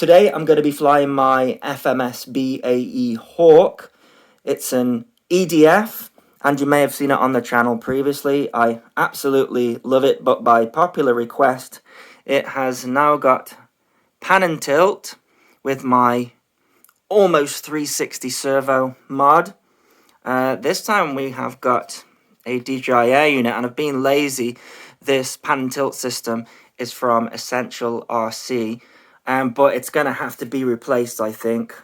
Today I'm going to be flying my FMS BAE Hawk. It's an EDF, and you may have seen it on the channel previously. I absolutely love it, but by popular request, it has now got pan and tilt with my almost 360 servo mod. This time we have got a DJI Air unit, and I've been lazy. This pan and tilt system is from AndyRC, but it's going to have to be replaced, I think.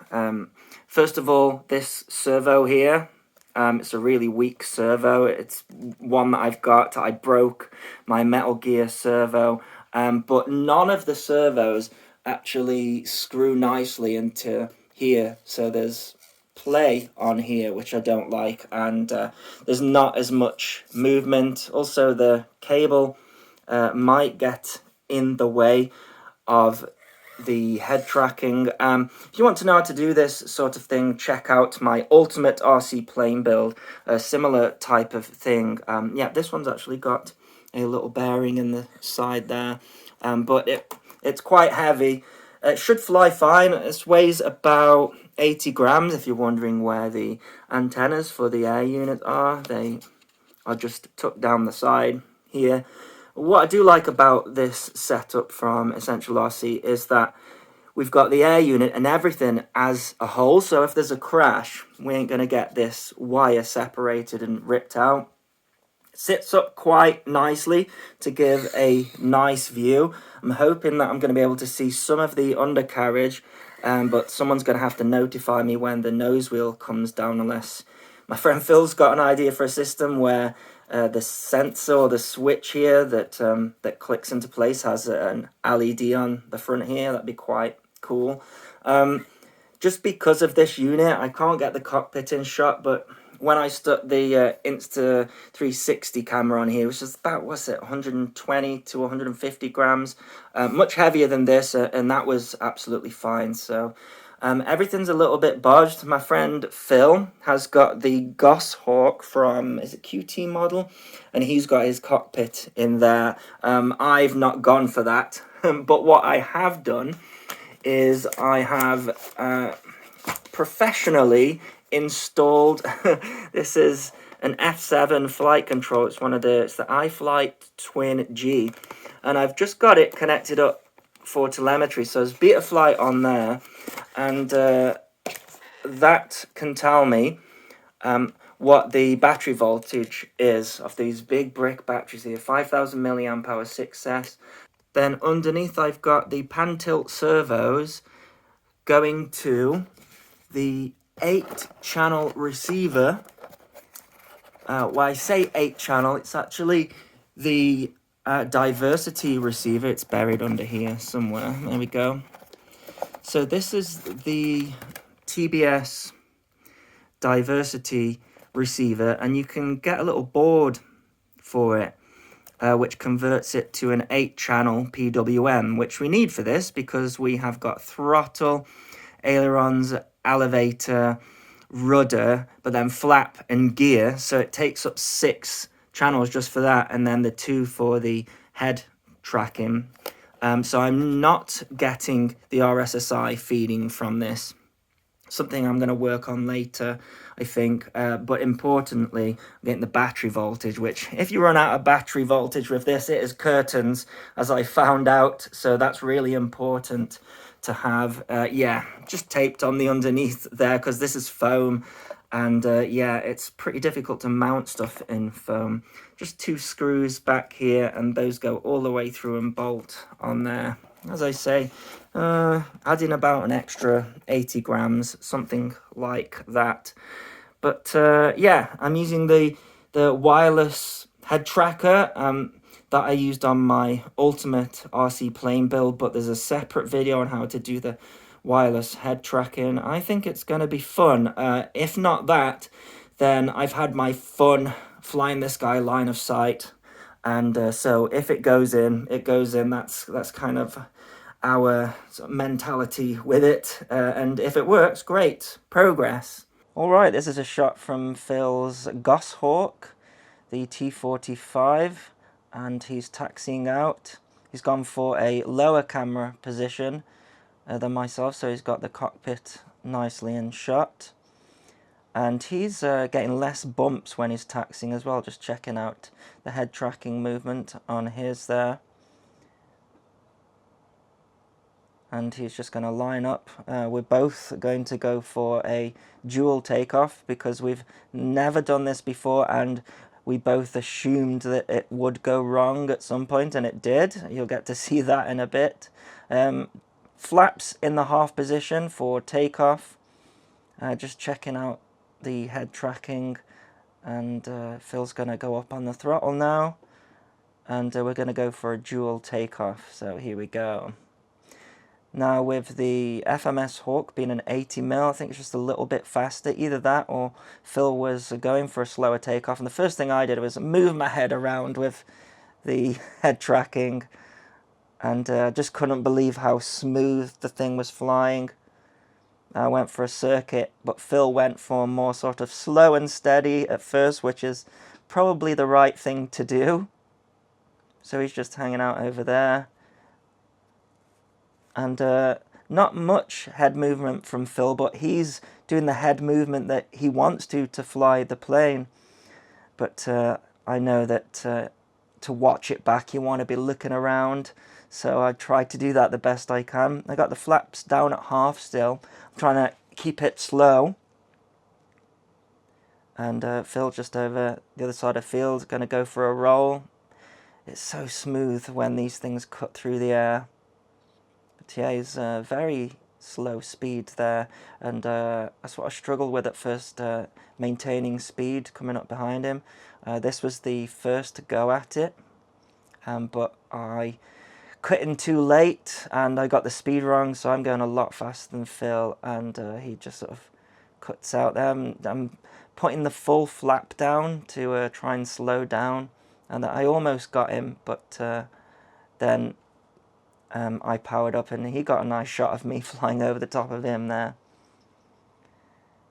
First of all, this servo here, it's a really weak servo. It's one that I've got. I broke my Metal Gear servo, but none of the servos actually screw nicely into here. So there's play on here, which I don't like, and there's not as much movement. Also, the cable might get in the way of the head tracking. If you want to know how to do this sort of thing, check out my Ultimate RC plane build, a similar type of thing. Yeah, this one's actually got a little bearing in the side there, but it's quite heavy. It should fly fine. It weighs about 80 grams, if you're wondering where the antennas for the air unit are. They are just tucked down the side here. What I do like about this setup from Essential RC is that we've got the air unit and everything as a whole, so if there's a crash, we ain't going to get this wire separated and ripped out. It sits up quite nicely to give a nice view. I'm hoping that I'm going to be able to see some of the undercarriage, but someone's going to have to notify me when the nose wheel comes down, unless my friend Phil's got an idea for a system where the sensor or the switch here that clicks into place has an LED on the front here. That'd be quite cool. Just because of this unit, I can't get the cockpit in shot, but when I stuck the Insta360 camera on here, which is about, 120 to 150 grams, much heavier than this, and that was absolutely fine. So everything's a little bit bodged. My friend Phil has got the Goshawk from, is it QT model? And he's got his cockpit in there. I've not gone for that, but what I have done is I have professionally installed this is an F7 flight control. It's the iFlight Twin G, and I've just got it connected up for telemetry. So there's Betaflight on there, and that can tell me what the battery voltage is of these big brick batteries here, 5,000 milliamp hour 6S. Then underneath I've got the pan tilt servos going to the 8-channel receiver. When I say 8-channel, it's actually the diversity receiver. It's buried under here somewhere. There we go. So this is the TBS diversity receiver, and you can get a little board for it, which converts it to an 8-channel PWM, which we need for this because we have got throttle, ailerons, elevator, rudder, but then flap and gear. So it takes up 6 channels just for that, and then the 2 for the head tracking. So I'm not getting the RSSI feeding from this. Something I'm going to work on later, I think. But importantly, I'm getting the battery voltage, which if you run out of battery voltage with this, it is curtains, as I found out. So that's really important to have. Yeah, just taped on the underneath there, because this is foam, and yeah, it's pretty difficult to mount stuff in foam. Just 2 screws back here, and those go all the way through and bolt on there. As I say, adding about an extra 80 grams, something like that. But yeah, I'm using the wireless head tracker that I used on my Ultimate RC plane build, but there's a separate video on how to do the wireless head tracking. I think it's going to be fun. If not that, then I've had my fun flying this guy line of sight, and so if it goes in, it goes in. That's kind of our sort of mentality with it, and if it works, great progress. All right, this is a shot from Phil's Goshawk, the T45, and he's taxiing out. He's gone for a lower camera position, than myself, so he's got the cockpit nicely in shot. And he's getting less bumps when he's taxiing as well, just checking out the head tracking movement on his there. And he's just going to line up. We're both going to go for a dual takeoff because we've never done this before, and we both assumed that it would go wrong at some point, and it did. You'll get to see that in a bit. Flaps in the half position for takeoff. Just checking out the head tracking, and Phil's going to go up on the throttle now, and we're going to go for a dual takeoff. So here we go. Now with the FMS Hawk being an 80mm, I think it's just a little bit faster. Either that or Phil was going for a slower takeoff. And the first thing I did was move my head around with the head tracking. And just couldn't believe how smooth the thing was flying. I went for a circuit, but Phil went for more sort of slow and steady at first, which is probably the right thing to do. So he's just hanging out over there. And not much head movement from Phil, but he's doing the head movement that he wants to fly the plane. But I know that to watch it back, you want to be looking around. So I tried to do that the best I can. I got the flaps down at half still. I'm trying to keep it slow. And Phil just over the other side of the field, going to go for a roll. It's so smooth when these things cut through the air. Yeah, he's very slow speed there, and that's what I struggled with at first, maintaining speed coming up behind him. This was the first go at it, but I cut in too late and I got the speed wrong, so I'm going a lot faster than Phil, and he just sort of cuts out there. I'm putting the full flap down to try and slow down, and I almost got him, but then I powered up and he got a nice shot of me flying over the top of him there.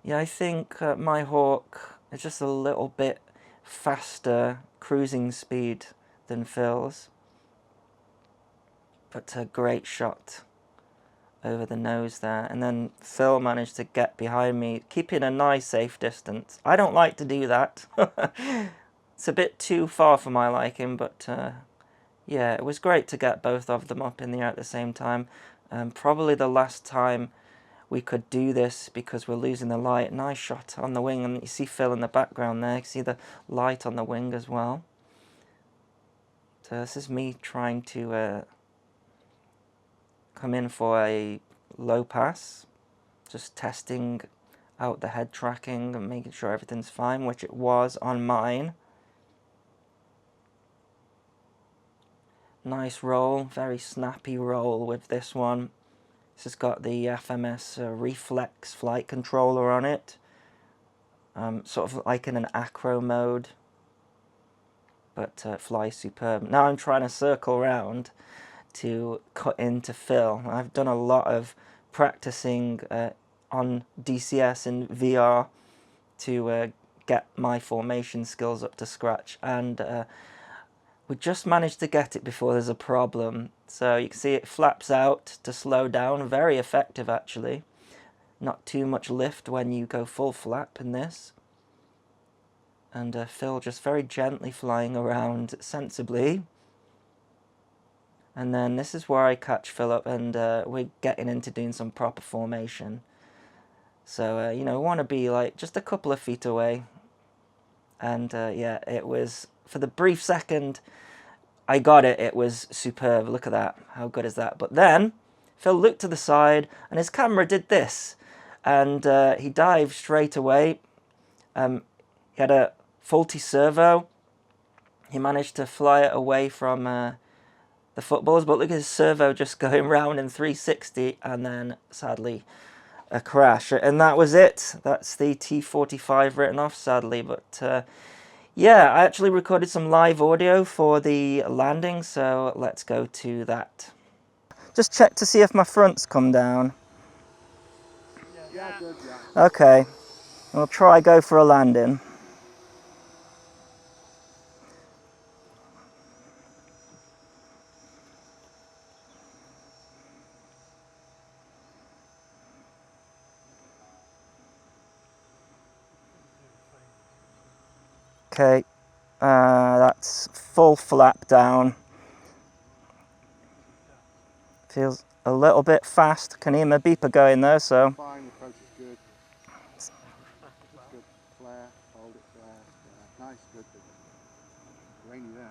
Yeah, I think my Hawk is just a little bit faster cruising speed than Phil's. But a great shot over the nose there. And then Phil managed to get behind me, keeping a nice safe distance. I don't like to do that. It's a bit too far for my liking, but yeah, it was great to get both of them up in the air at the same time. Probably the last time we could do this because we're losing the light. Nice shot on the wing, and you see Phil in the background there. You see the light on the wing as well. So this is me trying to come in for a low pass. Just testing out the head tracking and making sure everything's fine, which it was on mine. Nice roll, very snappy roll with this one. This has got the FMS reflex flight controller on it. Sort of like in an acro mode, but flies superb. Now I'm trying to circle around to cut into Phil. I've done a lot of practicing on DCS in VR to get my formation skills up to scratch, and we just managed to get it before there's a problem. So you can see it flaps out to slow down. Very effective, actually. Not too much lift when you go full flap in this. And Phil just very gently flying around sensibly. And then this is where I catch Phil up, and we're getting into doing some proper formation. So, you know, we want to be like just a couple of feet away. And yeah, it was, for the brief second I got it, it was superb. Look at that. How good is that? But then Phil looked to the side and his camera did this. And he dived straight away. He had a faulty servo. He managed to fly it away from the footballs. But look at his servo just going round in 360, and then sadly a crash. And that was it. That's the T-45 written off, sadly. But yeah, I actually recorded some live audio for the landing, so let's go to that. Just check to see if my fronts come down. Yeah, good, yeah. Okay, we'll try go for a landing. Okay, that's full flap down. Feels a little bit fast. Can hear my beeper going though, so. Fine, the approach is good. It's good. Flare, hold it, flare, flare. Nice, good. Rainy there.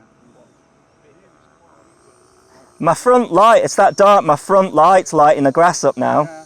My front light, it's that dark, my front light's lighting the grass up now. Yeah.